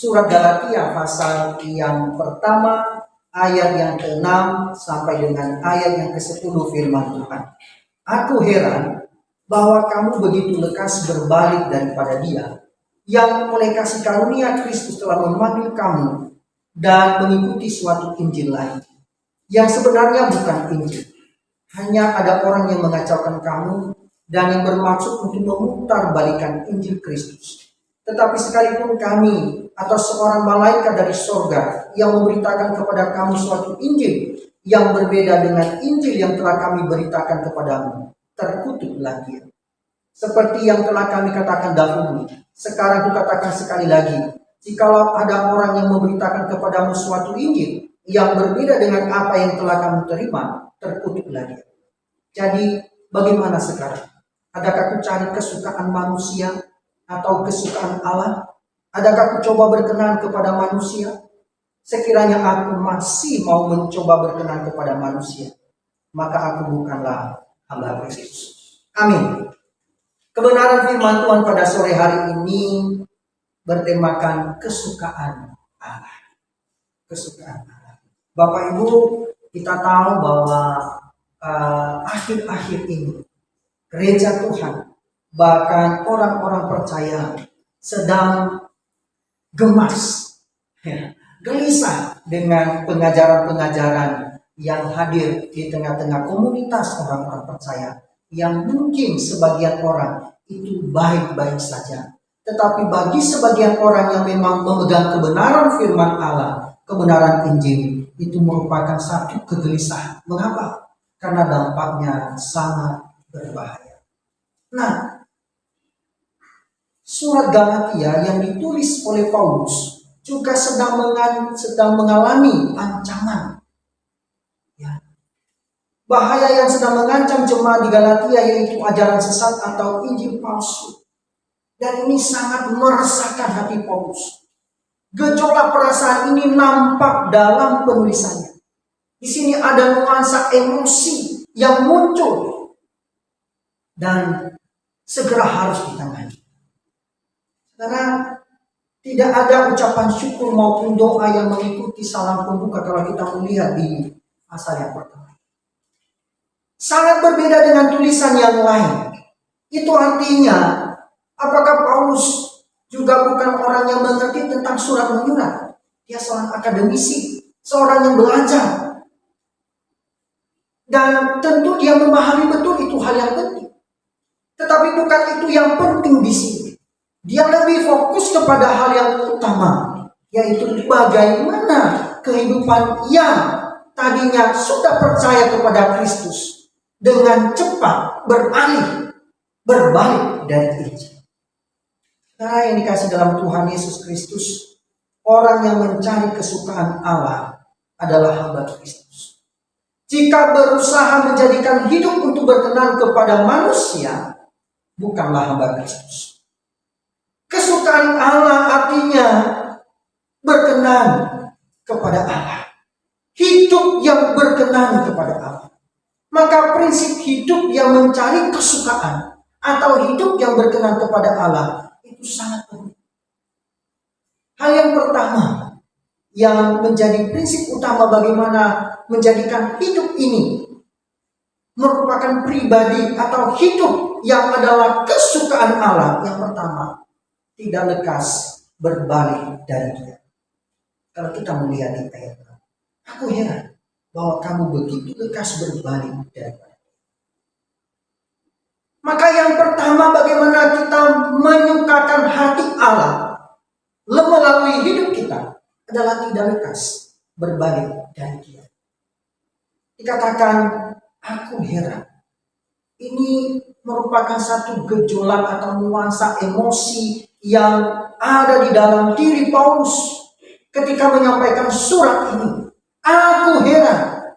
Surat Galatia pasal yang pertama ayat yang ke-6 sampai dengan ayat yang ke-10 firman Tuhan. Aku heran bahwa kamu begitu lekas berbalik daripada Dia yang oleh kasih karunia Kristus telah memanggil kamu dan mengikuti suatu Injil lain yang sebenarnya bukan Injil. Hanya ada orang yang mengacaukan kamu dan yang bermaksud untuk memutarbalikkan Injil Kristus. Tetapi sekalipun kami atau seorang malaikat dari sorga yang memberitakan kepada kamu suatu Injil yang berbeda dengan Injil yang telah kami beritakan kepadamu, terkutuklah dia. Seperti yang telah kami katakan dahulu, sekarang kukatakan sekali lagi, jikalau ada orang yang memberitakan kepadamu suatu Injil yang berbeda dengan apa yang telah kamu terima, terkutuklah dia. Jadi bagaimana sekarang? Adakah aku cari kesukaan manusia atau kesukaan Allah? Adakah aku coba berkenan kepada manusia? Sekiranya aku masih mau mencoba berkenan kepada manusia, maka aku bukanlah hamba Kristus. Amin. Kebenaran firman Tuhan pada sore hari ini bertemakan kesukaan Allah. Kesukaan Allah. Bapak Ibu, kita tahu bahwa akhir-akhir ini gereja Tuhan, bahkan orang-orang percaya sedang gemas, gelisah dengan pengajaran-pengajaran yang hadir di tengah-tengah komunitas orang-orang percaya, yang mungkin sebagian orang itu baik-baik saja. Tetapi bagi sebagian orang yang memang memegang kebenaran firman Allah, kebenaran Injil, itu merupakan satu kegelisahan. Mengapa? Karena dampaknya sangat berbahaya. Nah, surat Galatia yang ditulis oleh Paulus juga sedang mengalami ancaman. Ya. Bahaya yang sedang mengancam jemaat di Galatia yaitu ajaran sesat atau Injil palsu. Dan ini sangat meresahkan hati Paulus. Gejolak perasaan ini nampak dalam penulisannya. Di sini ada nuansa emosi yang muncul dan segera harus ditangani. Karena tidak ada ucapan syukur maupun doa yang mengikuti salam pembuka kalau kita melihat di pasal yang pertama. Sangat berbeda dengan tulisan yang lain. Itu artinya, apakah Paulus juga bukan orang yang mengerti tentang surat menyurat? Dia seorang akademisi, seorang yang belajar. Dan tentu dia memahami betul itu hal yang penting. Tetapi bukan itu yang penting di sini. Dia lebih fokus kepada hal yang utama, yaitu bagaimana kehidupan yang tadinya sudah percaya kepada Kristus dengan cepat berbalik dari Injil. Karena yang dikasih dalam Tuhan Yesus Kristus, orang yang mencari kesukaan Allah adalah hamba Kristus. Jika berusaha menjadikan hidup untuk berkenan kepada manusia, bukanlah hamba Kristus. Kesukaan Allah artinya berkenan kepada Allah. Hidup yang berkenan kepada Allah. Maka prinsip hidup yang mencari kesukaan atau hidup yang berkenan kepada Allah itu sangat penting. Hal yang pertama yang menjadi prinsip utama bagaimana menjadikan hidup ini merupakan pribadi atau hidup yang adalah kesukaan Allah. Yang pertama, tidak lekas berbalik dari Dia. Kalau kita melihat di ayat, aku heran bahwa kamu begitu lekas berbalik dari Dia. Maka yang pertama, bagaimana kita menyukakan hati Allah melalui hidup kita adalah tidak lekas berbalik dari Dia. Dikatakan, aku heran. Ini merupakan satu gejolak atau nuansa emosi yang ada di dalam diri Paulus ketika menyampaikan surat ini. Aku heran.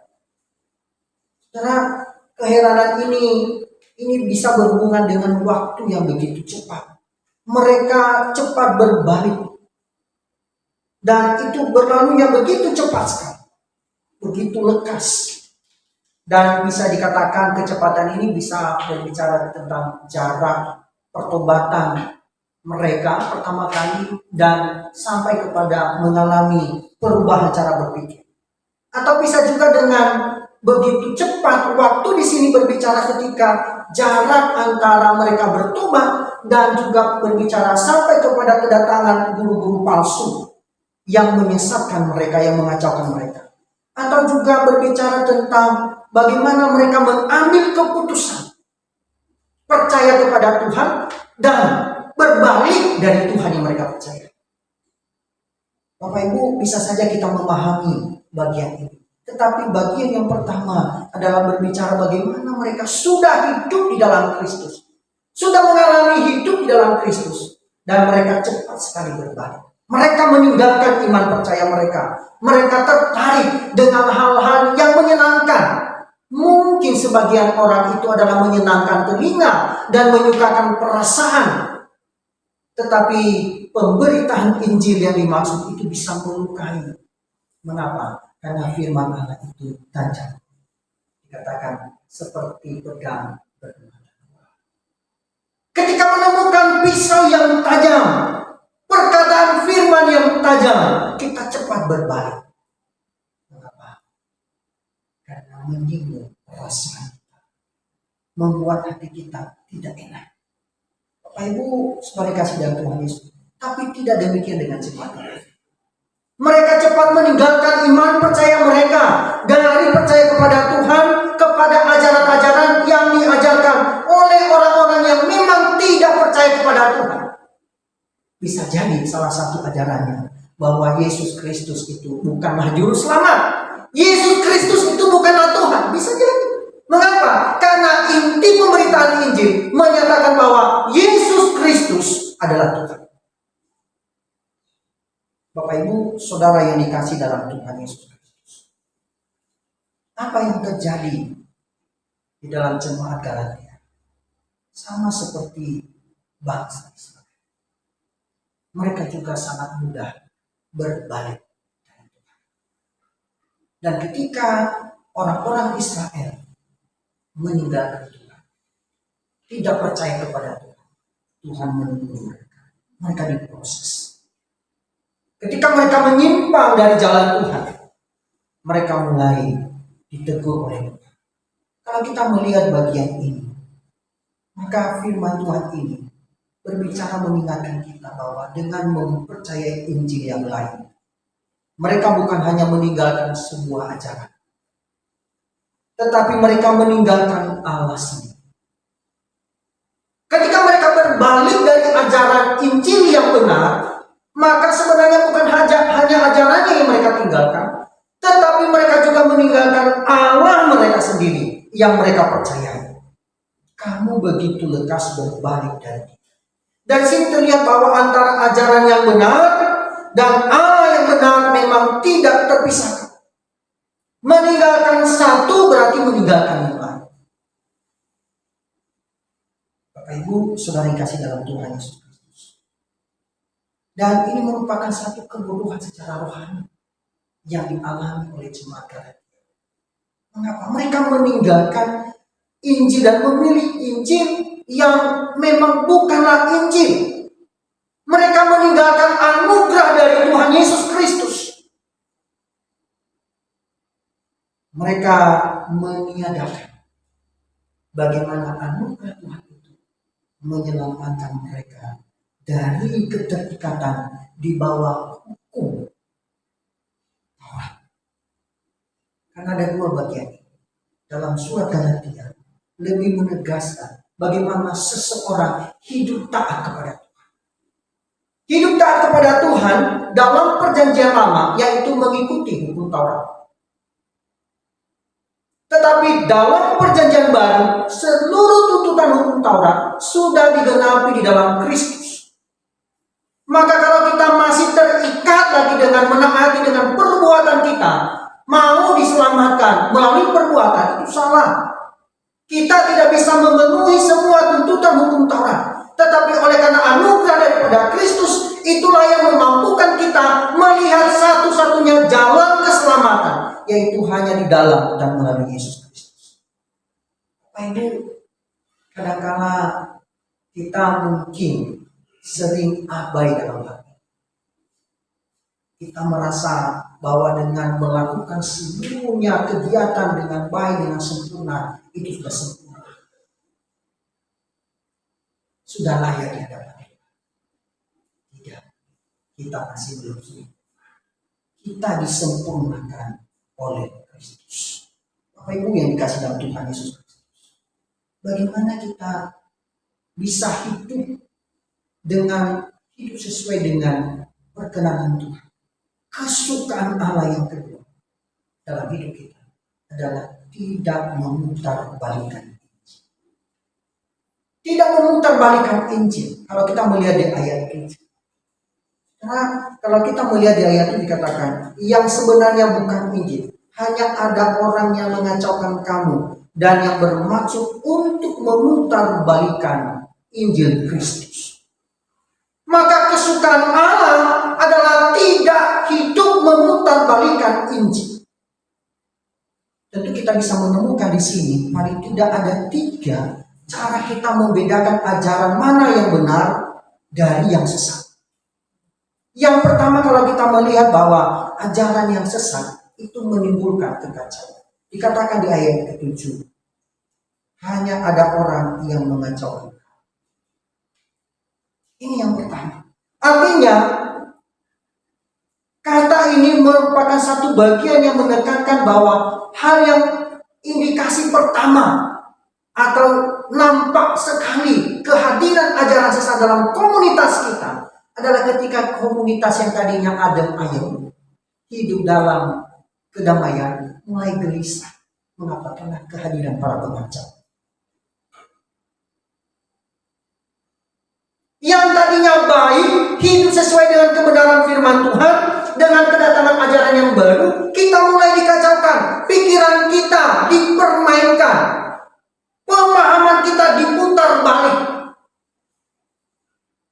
Karena keheranan ini bisa berhubungan dengan waktu yang begitu cepat. Mereka cepat berbalik. Dan itu berlalunya begitu cepat sekali. Begitu lekas. Dan bisa dikatakan kecepatan ini bisa berbicara tentang jarak pertobatan mereka pertama kali dan sampai kepada mengalami perubahan cara berpikir. Atau bisa juga dengan begitu cepat waktu di sini berbicara ketika jarak antara mereka bertobat dan juga berbicara sampai kepada kedatangan guru-guru palsu yang menyesatkan mereka, yang mengacaukan mereka. Atau juga berbicara tentang bagaimana mereka mengambil keputusan percaya kepada Tuhan dan berbalik dari Tuhan yang mereka percaya. Bapak Ibu, bisa saja kita memahami bagian ini. Tetapi bagian yang pertama adalah berbicara bagaimana mereka sudah hidup di dalam Kristus. Sudah mengalami hidup di dalam Kristus. Dan mereka cepat sekali berbalik. Mereka meninggalkan iman percaya mereka. Mereka tertarik dengan hal-hal yang menyenangkan. Mungkin sebagian orang itu adalah menyenangkan telinga dan menyukakan perasaan. Tetapi pemberitaan Injil yang dimaksud itu bisa melukai. Mengapa? Karena firman Allah itu tajam. Dikatakan seperti pedang bermata dua. Ketika menemukan pisau yang tajam, perkataan firman yang tajam, kita cepat berbalik. Mengapa? Karena menyinggung perasaan kita, membuat hati kita tidak enak. Bapak Ibu, saudara kasih dalam Tuhan Yesus. Tapi tidak demikian dengan jemaat. Mereka cepat meninggalkan iman percaya mereka dari percaya kepada Tuhan kepada ajaran-ajaran yang diajarkan oleh orang-orang yang memang tidak percaya kepada Tuhan. Bisa jadi salah satu ajarannya bahwa Yesus Kristus itu bukanlah juru selamat. Yesus Kristus itu bukanlah Tuhan. Bisa jadi. Mengapa? Karena inti pemberitaan Injil menyatakan bahwa Yesus Kristus adalah Tuhan. Bapak Ibu, saudara yang dikasih dalam Tuhan Yesus Kristus. Apa yang terjadi di dalam jemaat Galatia? Sama seperti bangsa Israel. Mereka juga sangat mudah berbalik dari Tuhan. Dan ketika orang-orang Israel meninggalkan Tuhan, tidak percaya kepada Tuhan, Tuhan menunggu mereka. Mereka diproses. Ketika mereka menyimpang dari jalan Tuhan, mereka mulai ditegur oleh Tuhan. Kalau kita melihat bagian ini, maka firman Tuhan ini berbicara mengingatkan kita bahwa dengan mempercayai Injil yang lain, mereka bukan hanya meninggalkan sebuah ajaran, tetapi mereka meninggalkan Allah sendiri. Ketika mereka berbalik dari ajaran Injil yang benar, maka sebenarnya bukan hanya ajarannya yang mereka tinggalkan, tetapi mereka juga meninggalkan Allah mereka sendiri yang mereka percayai. Kamu begitu lekas berbalik dari kita. Dan sini terlihat bahwa antara ajaran yang benar dan Allah yang benar memang tidak terpisahkan. Meninggalkan satu berarti meninggalkan yang lain. Bapak Ibu, saudara yang kasih dalam Tuhan Yesus. Dan ini merupakan satu kebodohan secara rohani yang dialami oleh jemaat Galatia. Mengapa? Mereka meninggalkan Injil dan memilih Injil yang memang bukanlah Injil. Mereka meninggalkan anugerah dari Tuhan Yesus Kristus. Mereka meniadakan bagaimana anugerah Tuhan itu menyelamatkan mereka dari keterikatan di bawah hukum Taurat. Karena ada dua bagian dalam surat Galatia lebih menegaskan bagaimana seseorang hidup taat kepada Tuhan. Hidup taat kepada Tuhan dalam perjanjian lama yaitu mengikuti hukum Taurat. Tetapi dalam perjanjian baru seluruh tuntutan hukum Taurat sudah digenapi di dalam Kristus. Maka kalau kita masih terikat lagi dengan menaati dengan perbuatan kita, mau diselamatkan melalui perbuatan, itu salah. Kita tidak bisa memenuhi semua tuntutan hukum Taurat. Tetapi oleh karena anugerah daripada Kristus, itulah yang memampukan kita melihat satu-satunya jalan keselamatan, yaitu hanya di dalam dan melalui Yesus Kristus. Bapak Ibu, kadang-kala kita mungkin sering abai dalam hati. Kita merasa bahwa dengan melakukan seluruhnya kegiatan dengan baik, dengan sempurna, itu sudah sempurna. Sudah layak di hadapan Dia. Tidak, kita masih belum sempurna. Kita disempurnakan oleh Kristus. Bapak Ibu yang dikasih dalam Tuhan Yesus Kristus, bagaimana kita bisa hidup sesuai dengan perkenanan Tuhan? Kesukaan Allah yang kedua dalam hidup kita adalah tidak memutarbalikkan Injil. Tidak memutarbalikkan Injil. Kalau kita melihat di ayat itu, karena kalau kita melihat di ayat itu dikatakan yang sebenarnya bukan Injil, hanya ada orang yang mengacaukan kamu dan yang bermaksud untuk memutarbalikkan Injil Kristus. Maka kesukaan Allah adalah tidak hidup memutarbalikkan Injil. Tentu kita bisa menemukan di sini paling tidak ada 3 cara kita membedakan ajaran mana yang benar dari yang sesat. Yang pertama, kalau kita melihat bahwa ajaran yang sesat itu menimbulkan kekacauan. Dikatakan di ayat ke-7, hanya ada orang yang mengacaukan. Ini yang pertama. Artinya, kata ini merupakan satu bagian yang menekankan bahwa hal yang indikasi pertama atau nampak sekali kehadiran ajaran sesat dalam komunitas kita adalah ketika komunitas yang tadinya adem ayem, hidup dalam kedamaian, mulai gelisah. Mengapa? Karena kehadiran para pengacau. Yang tadinya baik, hidup sesuai dengan kebenaran firman Tuhan, dengan kedatangan ajaran yang baru, kita mulai dikacaukan. Pikiran kita dipermainkan. Pemahaman kita diputar balik.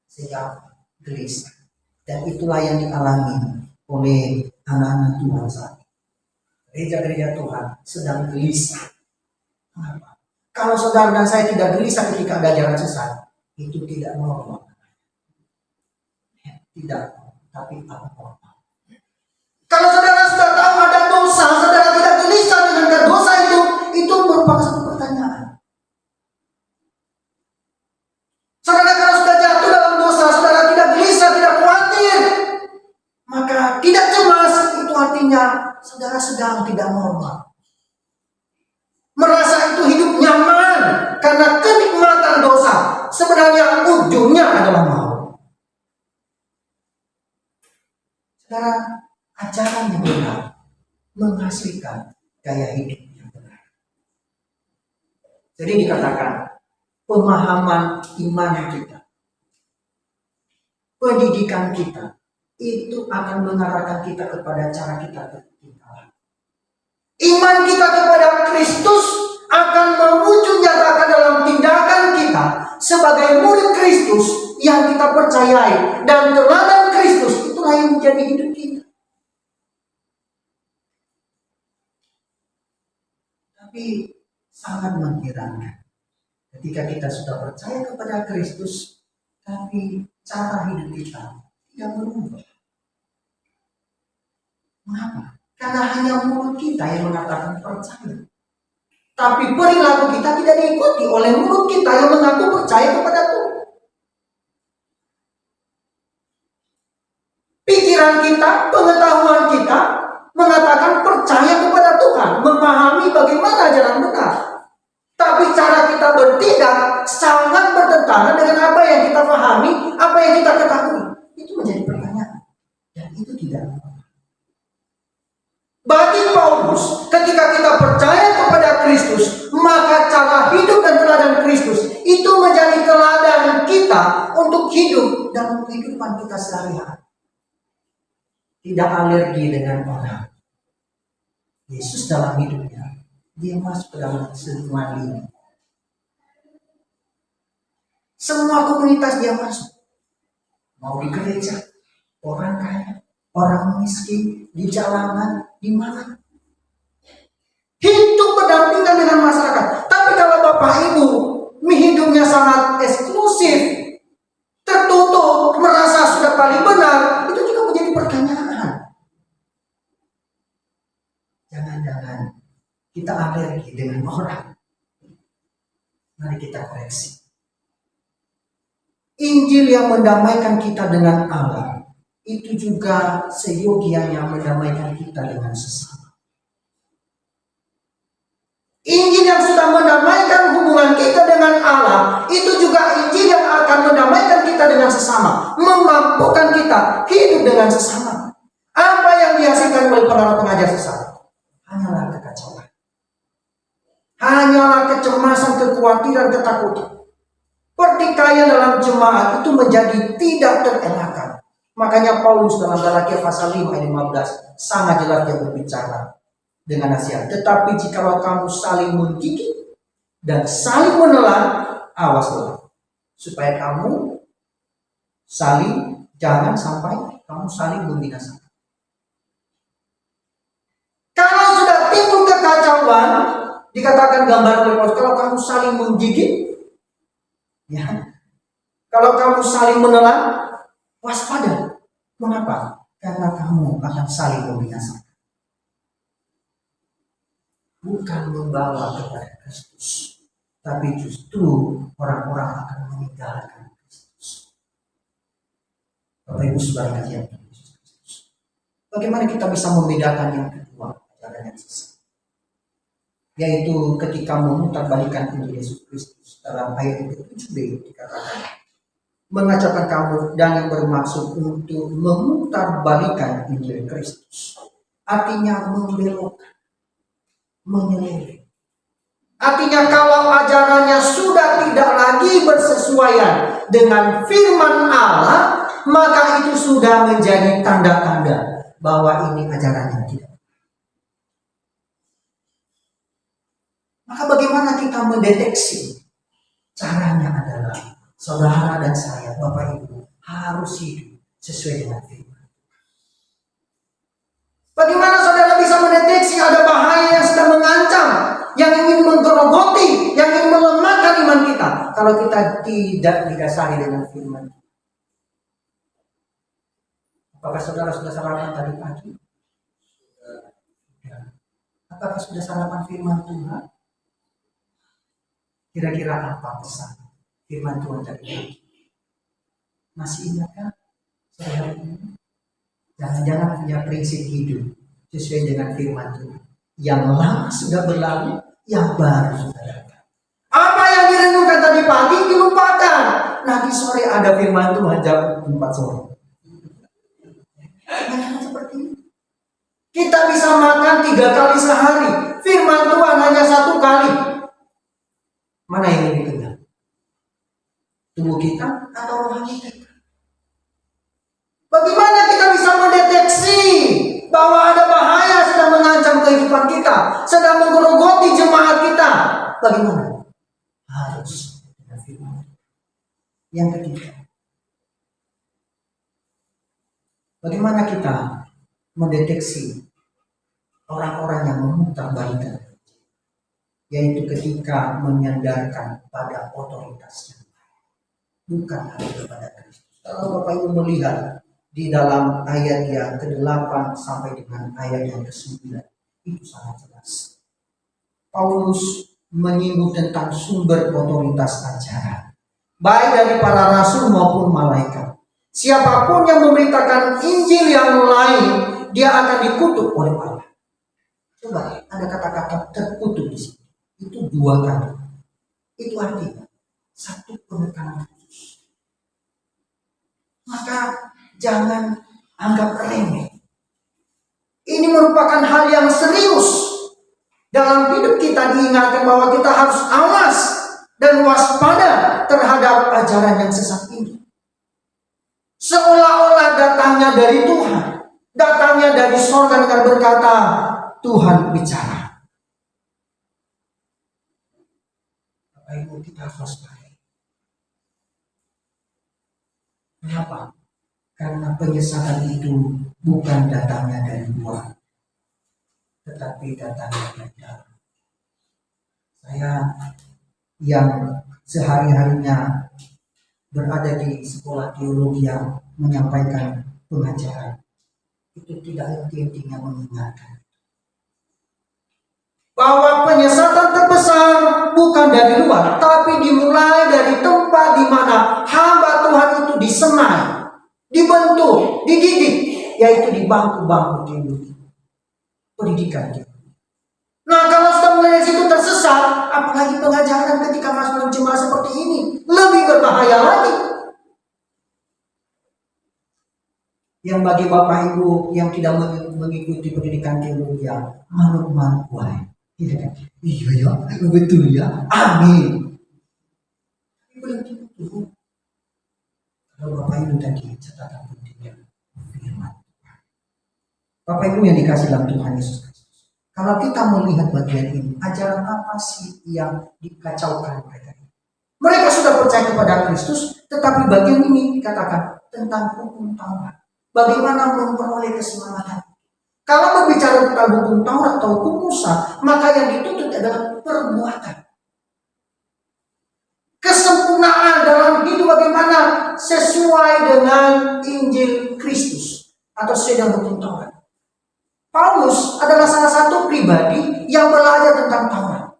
Sehingga gelisah. Dan itulah yang dialami oleh anak-anak Tuhan saat ini. Gereja-gereja Tuhan sedang gelisah. Kenapa? Kalau saudara dan saya tidak gelisah ketika ada ajaran sesat, itu tidak normal. Tidak, tapi apa? Kalau saudara sudah tahu ada dosa, saudara tidak gelisah dengan dosa itu merupakan satu pertanyaan. Saudara kalau sudah jatuh dalam dosa, saudara tidak gelisah, tidak khawatir, maka tidak cemas, itu artinya saudara sedang tidak normal. Merasa itu hidup nyaman karena kenikmatan dosa. Sebenarnya ujungnya adalah maut. Saudara, ajaran yang benar menghasilkan gaya hidup yang benar. Jadi dikatakan pemahaman iman kita, pendidikan kita, itu akan mengarahkan kita kepada cara kita bertindak. Iman kita kepada Kristus akan mewujud nyatakan dalam tindakan kita sebagai murid Kristus yang kita percayai, dan teladan Kristus itulah yang menjadi hidup kita. Tapi sangat mengherankan ketika kita sudah percaya kepada Kristus, tapi cara hidup kita tidak berubah. Mengapa? Karena hanya mulut kita yang mengatakan percaya, tapi perilaku kita tidak diikuti oleh mulut kita yang mengaku percaya kepada Tuhan. Pikiran kita, pengetahuan kita mengatakan percaya kepada Tuhan, memahami bagaimana ajaran benar. Tapi cara kita bertindak sangat bertentangan dengan apa yang kita pahami, apa yang kita ketahui. Itu menjadi pertanyaan. Dan itu tidak. Bagi Paulus, ketika kita percaya kepada Kristus, maka cara hidup dan teladan Kristus itu menjadi teladan kita untuk hidup dalam kehidupan kita sehari-hari. Tidak alergi dengan orang. Yesus dalam hidupnya, dia masuk ke dalam semua lini. Semua komunitas dia masuk. Mau di gereja, orang kaya, orang miskin, di jalanan, di mana. Hidup berdampingan dengan masyarakat. Tapi kalau Bapak Ibu hidupnya sangat eksklusif, tertutup, Mari kita koreksi. Injil yang mendamaikan kita dengan Allah itu juga seyogianya mendamaikan kita dengan sesama. Injil yang sudah mendamaikan hubungan kita dengan Allah itu juga Injil yang akan mendamaikan kita dengan sesama, memampukan kita hidup dengan sesama. Apa yang dihasilkan oleh para pengajar sesat? Hanyalah kekacauan, hanyalah kecemasan, kekhawatiran, ketakutan. Pertikaian dalam jemaat itu menjadi tidak terelakkan. Makanya Paulus dalam Galatia pasal 5 ayat 15 sangat jelas dia berbicara dengan nasihat. Tetapi jikalau kamu saling menggigit dan saling menelan, awaslah supaya kamu jangan sampai kamu saling membinasakan. Kalau sudah timbul kekacauan, dikatakan gambar oleh Paulus, kalau kamu saling menggigit, ya, kalau kamu saling menelan, waspada. Mengapa? Karena kamu akan saling membinasakan. Bukan membawa kepada Kristus, tapi justru orang-orang akan meninggalkan Kristus. Bapak Ibu Saudara kasihan Yesus Kristus. Bagaimana kita bisa membedakan yang kedua, ajaran yang sesat? Yaitu ketika memutarbalikkan Injil Yesus Kristus. Dalam ayat yang ke-7b dikatakan, mengajarkan kamu dan yang bermaksud untuk memutarbalikkan Injil Kristus. Artinya membelokkan, menyeleweng. Artinya kalau ajarannya sudah tidak lagi bersesuaian dengan firman Allah, maka itu sudah menjadi tanda-tanda bahwa ini ajaran yang tidak. Maka bagaimana kita mendeteksi? Caranya adalah saudara dan saya, Bapak Ibu, harus hidup sesuai dengan firman. Bagaimana saudara bisa mendeteksi ada bahaya yang sedang mengancam, yang ingin menggerogoti, yang ingin melemahkan iman kita, kalau kita tidak didasari dengan firman? Apakah saudara sudah sarapan tadi pagi? Apakah sudah sarapan firman Tuhan? Kira-kira apa pesan firman Tuhan tadi pagi? Masih ingatkah saudara ini? Jangan-jangan punya prinsip hidup sesuai dengan firman Tuhan. Yang lama sudah berlalu, yang baru sudah datang. Apa yang direnungkan tadi pagi dilupakan. Nanti sore ada firman Tuhan jam 4 sore. Jangan seperti itu. Kita bisa makan 3 kali sehari. Firman Tuhan hanya 1 kali. Mana yang lebih kenyang? Tubuh kita atau rohani kita? Bagaimana kita bisa mendeteksi bahwa ada bahaya sedang mengancam kehidupan kita, sedang menggerogoti jemaat kita? Bagaimana? Harus dengan firman. Yang ketiga, bagaimana kita mendeteksi orang-orang yang memutarbalikkan? Yaitu ketika menyandarkan pada otoritasnya, bukan hanya kepada Kristus. Kalau Bapak Ibu melihat di dalam ayat yang ke-8 sampai dengan ayat yang ke-9, itu sangat jelas. Paulus menyinggung tentang sumber otoritas ajaran, baik dari para rasul maupun malaikat. Siapapun yang memberitakan Injil yang lain, dia akan dikutuk oleh Allah. Coba ada kata-kata terkutuk di sini. Itu 2 kali. Itu artinya 1 penekanan khusus. Maka jangan anggap remeh. Ini merupakan hal yang serius. Dalam hidup kita diingatkan bahwa kita harus awas dan waspada terhadap ajaran yang sesat ini. Seolah-olah datangnya dari Tuhan, datangnya dari surga dengan berkata, Tuhan bicara. Bapak kita harus waspada. Kenapa? Karena penyesatan itu bukan datangnya dari luar, tetapi datangnya dari dalam. Saya yang sehari-harinya berada di sekolah teologi yang menyampaikan pengajaran, itu tidak henti-hentinya mengingatkan bahwa penyesatan terbesar bukan dari luar, tapi dididik, yaitu di bangku-bangku teologi, pendidikan kita. Nah, kalau sudah mulai dari situ tersesat, apalagi pengajaran ketika masuk dalam jemaah seperti ini, lebih berbahaya lagi. Yang bagi Bapak Ibu yang tidak mengikuti pendidikan teologi, manut-manut wae. Iya kan? Iya ya, betul ya. Amin. Tapi belum tentu. Kalau Bapak Ibu tadi catatan pentingnya firman. Bapak Ibu yang dikasih dalam Tuhan Yesus. Kalau kita melihat bagian ini, ajaran apa sih yang dikacaukan mereka? Mereka sudah percaya kepada Kristus, tetapi bagian ini dikatakan tentang hukum Taurat. Bagaimana memperoleh keselamatan? Kalau berbicara tentang hukum Taurat atau hukum Musa, maka yang dituntut adalah perbuatan. Kesempurnaan dalam hidup bagaimana sesuai dengan Injil Kristus atau sesuai dengan hukum Taurat. Paulus adalah salah satu pribadi yang belajar tentang Taurat.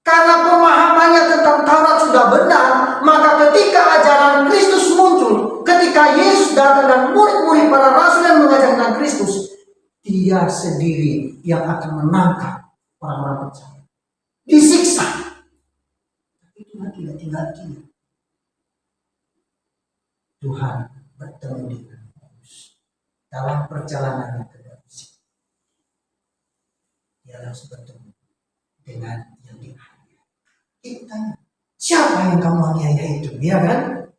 Karena pemahamannya tentang Taurat sudah benar, maka ketika ajaran Kristus muncul, ketika Yesus datang dan murid-murid para rasul yang mengajar tentang Kristus, dia sendiri yang akan menangkap orang-orang percaya. Disiksa. Tapi Tuhan tidak tinggal diam. Tuhan bertemu dengan dalam perjalanan ke Damsik. Dia langsung bertemu dengan yang dianiaya. Kita, siapa yang kamu aniaya itu? Ya kan?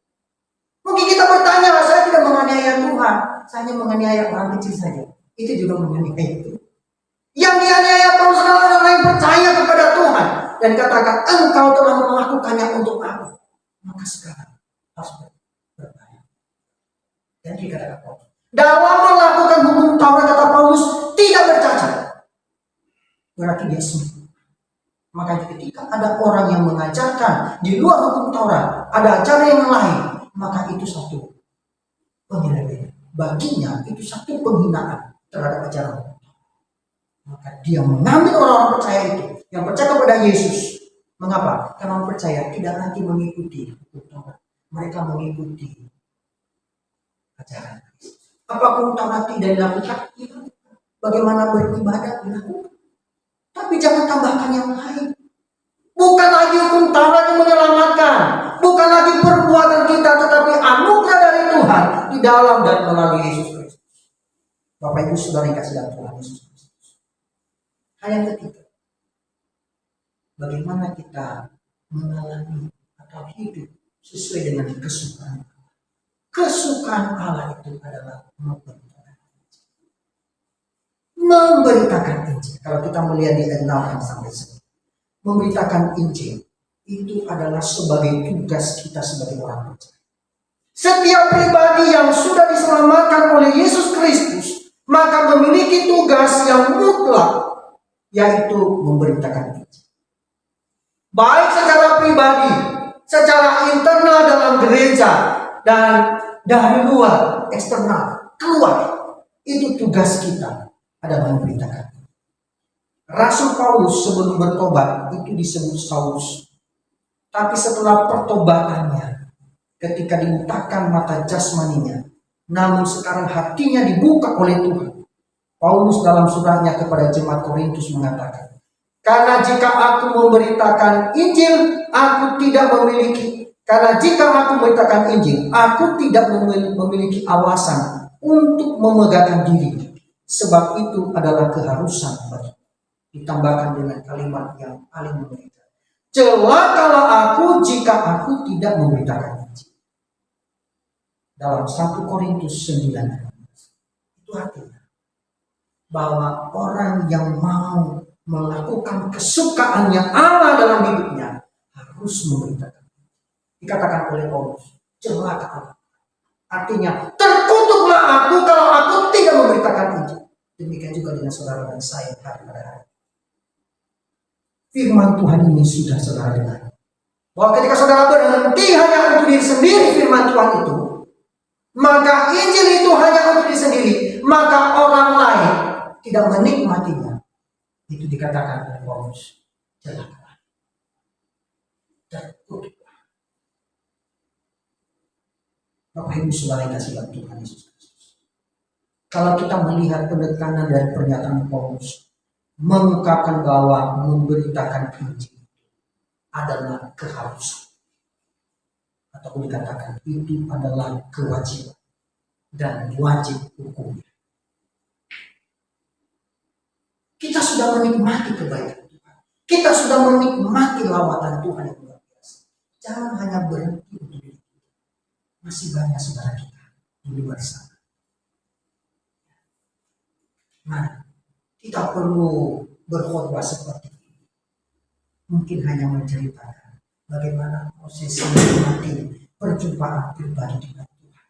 Mungkin kita bertanya, saya tidak menganiaya Tuhan, saya hanya menganiaya orang kecil saja. Itu juga menganiaya itu. Yang dianiaya Paulus adalah orang yang percaya kepada Tuhan dan katakan, engkau telah melakukannya untuk aku. Maka sekarang harus berbayar. Dan dikatakan Paulus, dalam melakukan hukum Taurat, kata Paulus, tidak bercacat. Berarti dia sempurna. Maka ketika ada orang yang mengajarkan di luar hukum Taurat, ada ajaran yang lain, maka itu satu penyelewengan. Baginya itu satu penghinaan terhadap ajaran. Maka dia mengambil orang-orang percaya itu, yang percaya kepada Yesus. Mengapa? Karena orang percaya tidak lagi mengikuti hukum Taurat. Mereka mengikuti ajaran Kristus. Apa hukum Taurat tidak dilakukan? Bagaimana beribadah dilakukan? Tapi jangan tambahkan yang lain. Bukan lagi hukum Taurat yang menyelamatkan, bukan lagi perbuatan kita, tetapi anugerah dari Tuhan di dalam dan melalui Yesus Kristus. Bapak Ibu Saudara yang kasih dalam Tuhan Yesus Kristus. Hal yang ketiga, bagaimana kita mengalami atau hidup sesuai dengan kesukaan Allah. Kesukaan Allah itu adalah memberitakan Injil. Kalau kita melihat di ayat 6 sampai 9, memberitakan Injil itu adalah sebagai tugas kita sebagai orang percaya. Setiap pribadi yang sudah diselamatkan oleh Yesus Kristus, maka memiliki tugas yang mutlak, yaitu memberitakan Injil. Baik secara pribadi, secara internal dalam gereja, dan dari luar, eksternal, keluar. Itu tugas kita adalah memberitakan. Rasul Paulus sebelum bertobat itu disebut Saulus. Tapi setelah pertobatannya, ketika dibutakan mata jasmaninya, namun sekarang hatinya dibuka oleh Tuhan. Paulus dalam suratnya kepada jemaat Korintus mengatakan, karena jika aku memberitakan Injil, aku tidak memiliki. Karena jika aku memberitakan Injil, aku tidak memiliki alasan untuk memegahkan diri. Sebab itu adalah keharusan bagi. Ditambahkan dengan kalimat yang paling mengerikan. Celakalah aku jika aku tidak memberitakan Injil. Dalam 1 Korintus 9. Itu artinya bahwa orang yang mau melakukan kesukaannya Allah dalam hidupnya harus memberitakan. Dikatakan oleh Paulus, celakalah. Artinya, terkutuklah aku kalau aku tidak memberitakan Injil. Demikian juga dengan saudara dan saya hari pada hari. Firman Tuhan ini sudah saudara dengar. Bahwa ketika saudara berhenti hanya untuk diri sendiri firman Tuhan itu, maka Injil itu hanya untuk diri sendiri, maka orang lain tidak menikmatinya. Itu dikatakan oleh Paulus, celakalah. Terkutuklah. Bapak Ibu Saudara yang kasih dalam Tuhan Yesus Kristus. Kalau kita melihat penekanan dari pernyataan Paulus, mengungkapkan bahwa memberitakan Injil adalah keharusan, atau dikatakan itu adalah kewajiban dan wajib hukum. Kita sudah menikmati kebaikan Tuhan. Kita sudah menikmati lawatan Tuhan yang luar biasa. Jangan hanya berhenti untuk diri kita. Masih banyak saudara kita di luar sana. Nah, tidak perlu berkhotbah seperti ini. Mungkin hanya menceritakan bagaimana prosesi menikmati perjumpaan pribadi dengan Tuhan.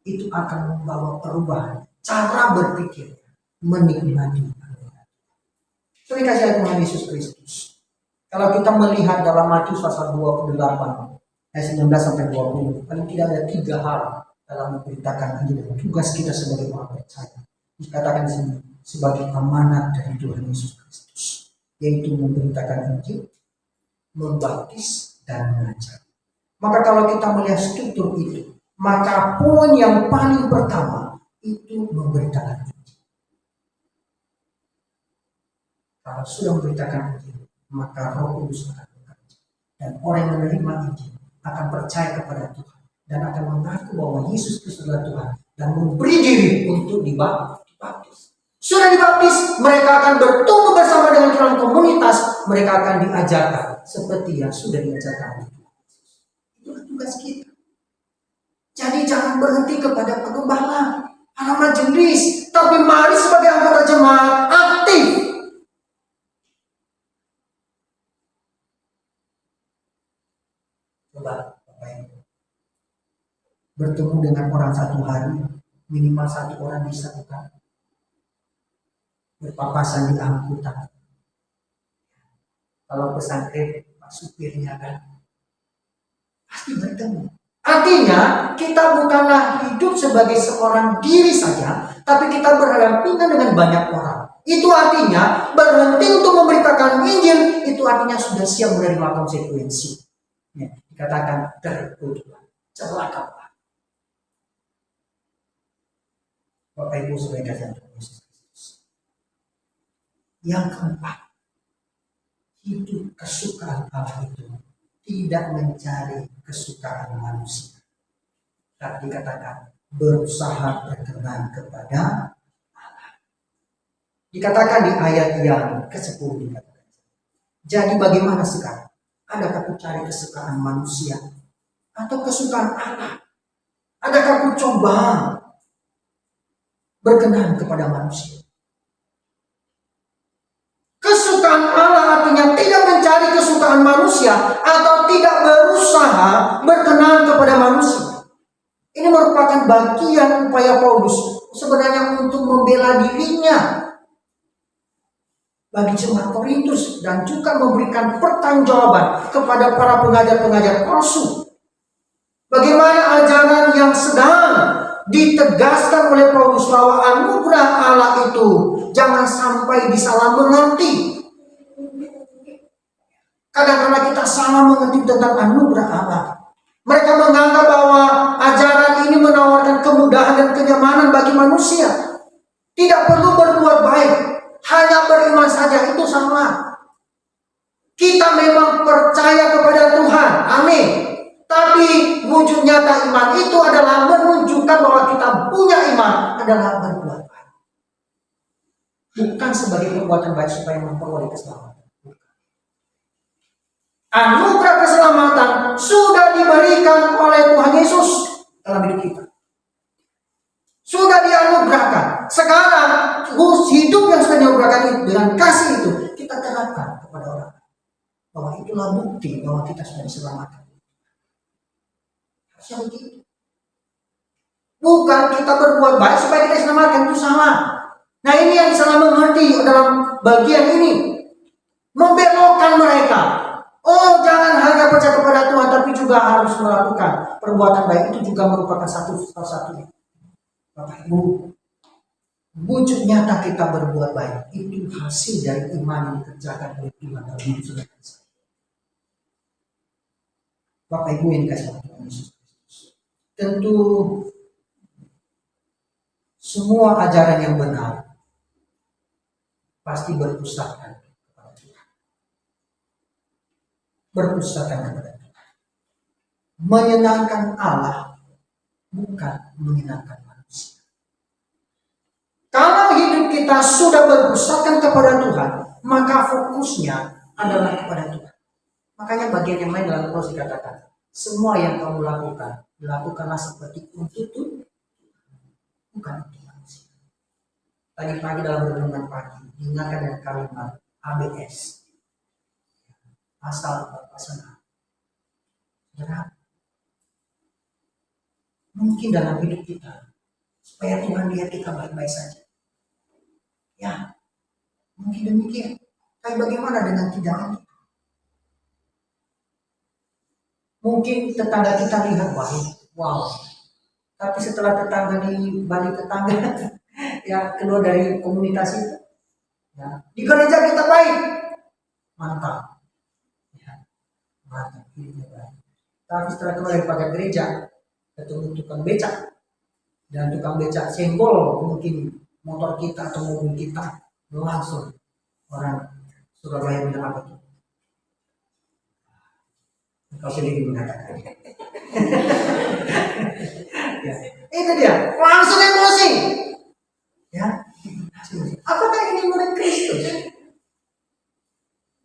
Itu akan membawa perubahan cara berpikir, menikmati. Terima kasih Tuhan Yesus Kristus. Kalau kita melihat dalam Matius pasal 28 ayat 19 sampai 20, paling tidak ada 3 hal dalam memberitakan Injil. Tugas kita sebagai orang percaya dikatakan di sini sebagai amanat dari Tuhan Yesus Kristus, yaitu memberitakan Injil, membaptis, dan mengajar. Maka kalau kita melihat struktur itu, maka poin yang paling pertama itu memberitakan Injil. Kalau sudah memberitakan Injil, maka Roh Kudus akan bekerja, dan orang yang menerima Injil akan percaya kepada Tuhan dan akan mengaku bahwa Yesus Kristus adalah Tuhan dan memberi diri untuk dibaptis. Sudah dibaptis, mereka akan bertumbuh bersama dengan dalam komunitas, mereka akan diajarkan seperti yang sudah diajarkan oleh Tuhan Yesus. Itulah tugas kita. Jadi jangan berhenti kepada penggembala, para majelis, tapi mari sebagai anggota jemaat aktif. Coba Bapak Ibu bertemu dengan orang satu hari, minimal 1 orang bisa bukan? Berpapasan di angkutan. Kalau pesantren, Pak supirnya kan pasti bertemu. Artinya kita bukanlah hidup sebagai seorang diri saja, tapi kita berhadapan dengan banyak orang. Itu artinya berhenti untuk memberitakan Injil, itu artinya sudah siap menerima konsekuensi. Ya, dikatakan terkutuklah, celakalah. Bapak Ibu sebagai kasih Tuhan Yesus Kristus. Yang keempat, hidup kesukaan Allah itu tidak mencari kesukaan manusia, tapi dikatakan berusaha berkenan kepada Allah. Dikatakan di ayat yang ke-10 dikatakan. Jadi bagaimana sekarang? Adakah ku cari kesukaan manusia atau kesukaan Allah? Adakah ku coba berkenan kepada manusia? Kesukaan Allah artinya tidak mencari kesukaan manusia atau tidak berusaha berkenan kepada manusia. Ini merupakan bagian upaya Paulus sebenarnya untuk membela dirinya bagi jemaat Korintus dan juga memberikan pertanggungjawaban kepada para pengajar-pengajar palsu. Bagaimana ajaran yang sedang ditegaskan oleh Paulus bahwa anugerah Allah itu jangan sampai disalah mengerti. Kadang-kadang kita salah mengerti tentang anugerah Allah. Mereka menganggap bahwa ajaran ini menawarkan kemudahan dan kenyamanan bagi manusia. Tidak perlu berbuat baik, hanya beriman saja, itu salah. Kita memang percaya kepada Tuhan, amin. Tapi wujud nyata iman itu adalah menunjukkan bahwa kita punya iman adalah berbuat baik. Bukan sebagai perbuatan baik supaya memperoleh keselamatan. Anugerah keselamatan sudah diberikan oleh Tuhan Yesus dalam hidup kita. Sudah dianugerahkan. Sekarang hidup yang sudah dianugerahkan itu dengan kasih itu kita terapkan kepada orang. Bahwa itulah bukti bahwa kita sudah diselamatkan. Harusnya begitu. Bukan kita berbuat baik supaya kita diselamatkan, itu salah. Nah ini yang salah mengerti dalam bagian ini. Membelokkan mereka. Oh jangan hanya percaya kepada Tuhan, tapi juga harus melakukan perbuatan baik. Itu juga merupakan salah satunya. Bapak Ibu, wujud nyata kita berbuat baik itu hasil dari iman yang dikerjakan oleh Tuhan dalam hidup saudara. Bapak Ibu yang dikasihi Tuhan Yesus Kristus, tentu semua ajaran yang benar pasti berpusatkan kepada Tuhan. Berpusatkan kepada Tuhan. Menyenangkan Allah bukan menyenangkan manusia. Kalau hidup kita sudah berpusatkan kepada Tuhan, maka fokusnya adalah kepada Tuhan. Makanya bagian yang lain dalam Kolose dikatakan, semua yang kamu lakukan, lakukanlah seperti untuk Tuhan, bukan untuk manusia. Tadi pagi dalam renungan pagi, diingatkan dengan kalimat ABS, asal berpasangan. Saudara, mungkin dalam hidup kita, supaya Tuhan lihat kita baik-baik saja. Ya, mungkin demikian. Tapi bagaimana dengan tindakan kita? Mungkin tetangga kita lihat baik, wow. Tapi setelah tetangga di balik tetangga, ya keluar dari komunitas itu, ya, di gereja kita baik, mantap, ya, mantap, baik. Tapi setelah keluar dari pagar gereja, ketemu tukang becak, dan tukang becak senggol mungkin motor kita atau mobil kita, langsung orang Surabaya bilang apa tuh? Kau sendiri mengatakan. Ya, itu dia, langsung emosi. Ya, apakah ini murid Kristus?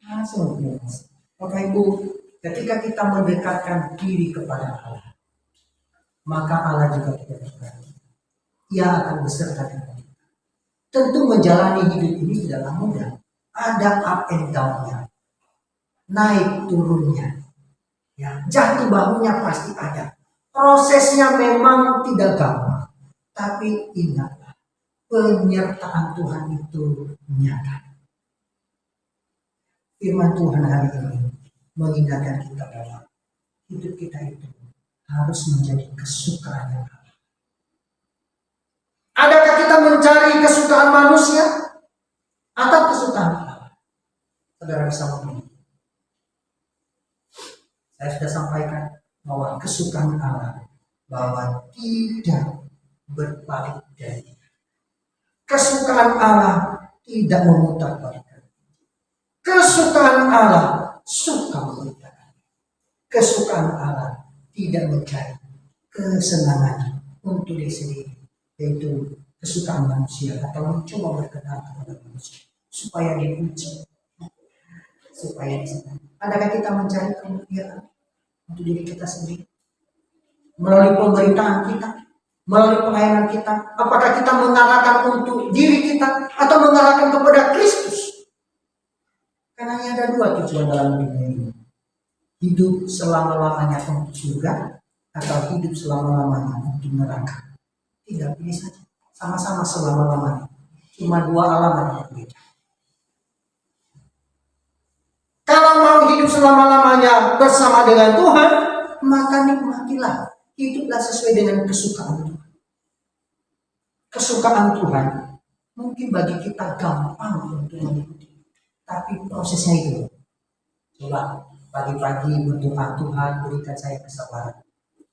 Langsung emosi. Bapak Ibu, ketika kita mendekatkan diri kepada Allah, maka Allah juga tidak berkata, Ia akan beserta kita. Tentu menjalani hidup ini tidaklah mudah. Ada up and down-nya, naik turunnya, ya, jatuh bangunnya pasti ada. Prosesnya memang tidak gampang, tapi ingatlah, penyertaan Tuhan itu nyata. Firman Tuhan hari ini mengingatkan kita bahwa hidup kita itu harus menjadi kesukaan Allah. Adakah kita mencari kesukaan manusia atau kesukaan Allah? Saudara bisa memilih. Saya sudah sampaikan bahwa kesukaan Allah bahwa tidak berpaling dari. Kesukaan Allah tidak memutar-balikan. Kesukaan Allah suka memutar. Kesukaan Allah tidak mencari kesenangan untuk diri sendiri, yaitu kesukaan manusia atau mencoba berkenan kepada manusia supaya dipuji, supaya disenangi. Adakah kita mencari kemuliaan untuk diri kita sendiri melalui pemberitaan kita, melalui pelayanan kita? Apakah kita mengarahkan untuk diri kita atau mengarahkan kepada Kristus? Karena ini ada dua tujuan dalam dunia ini: hidup selama-lamanya untuk surga atau hidup selama-lamanya untuk neraka. Tidak, pilih saja, sama-sama selama-lamanya. Cuma dua alamat yang berbeda. Kalau mau hidup selama-lamanya bersama dengan Tuhan, maka nikmatilah, hiduplah sesuai dengan kesukaan Tuhan. Kesukaan Tuhan mungkin bagi kita gampang untuk mengikuti, tapi prosesnya itu. Coba pagi-pagi berdoa, Tuhan berikan saya kesabaran.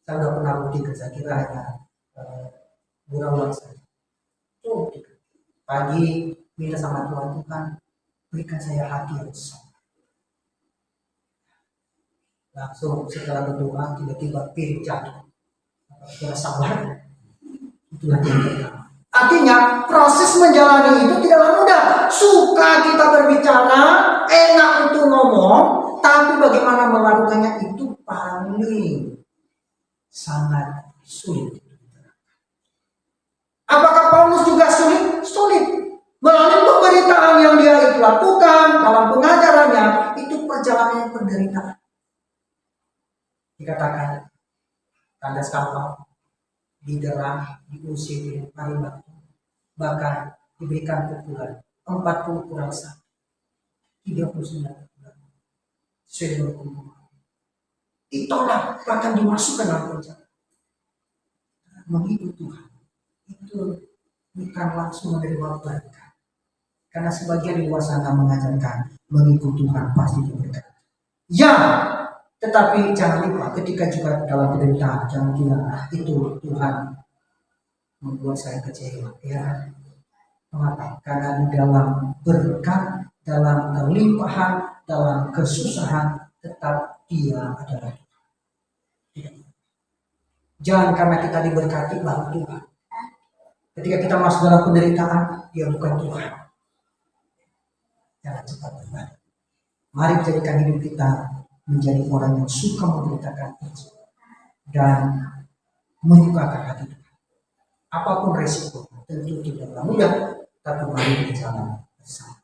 Saya sudah pernah buktikan, saya kira hanya gurauan saja. Pagi minta sama Tuhan, Tuhan berikan saya hati yang besar. Langsung setelah berdoa tiba-tiba piring jatuh. Kira sabar, itulah yang pertama. Artinya proses menjalani itu tidaklah mudah. Suka kita berbicara, enak untuk ngomong, tapi bagaimana melakukannya itu paling sangat sulit. Apakah Paulus juga sulit? Sulit. Melalui pemberitaan yang dia itu lakukan dalam pengajarannya, itu perjalanan penderitaan. Dikatakan kandas kapal, didera, diusir, dilempari batu, bahkan diberikan pukulan 40 kurang 1, 39 bulan sesuai dengan hukum. Ditolak, bahkan dimasukkan dalam penjara. Mengikut Tuhan itu bukan langsung menerima berkat, karena sebagian di luar sana mengajarkan mengikut Tuhan pasti berkat. Ya, Tetapi jangan lupa ketika juga dalam penderitaan, jangan kira itu Tuhan membuat saya kecewa. Ya, mengapa? Karena di dalam berkat, dalam kelimpahan, dalam kesusahan, tetap Dia adalah Tuhan. Jangan karena kita diberkati baru Tuhan. Ketika kita masuk dalam penderitaan, Dia bukan Tuhan. Jangan cepat berbalik. Mari jadikan hidup kita menjadi orang yang suka memberitakan Injil dan menyukakan hati Tuhan. Apapun resiko, tentu tidak mudah, tapi mari berjalan bersama.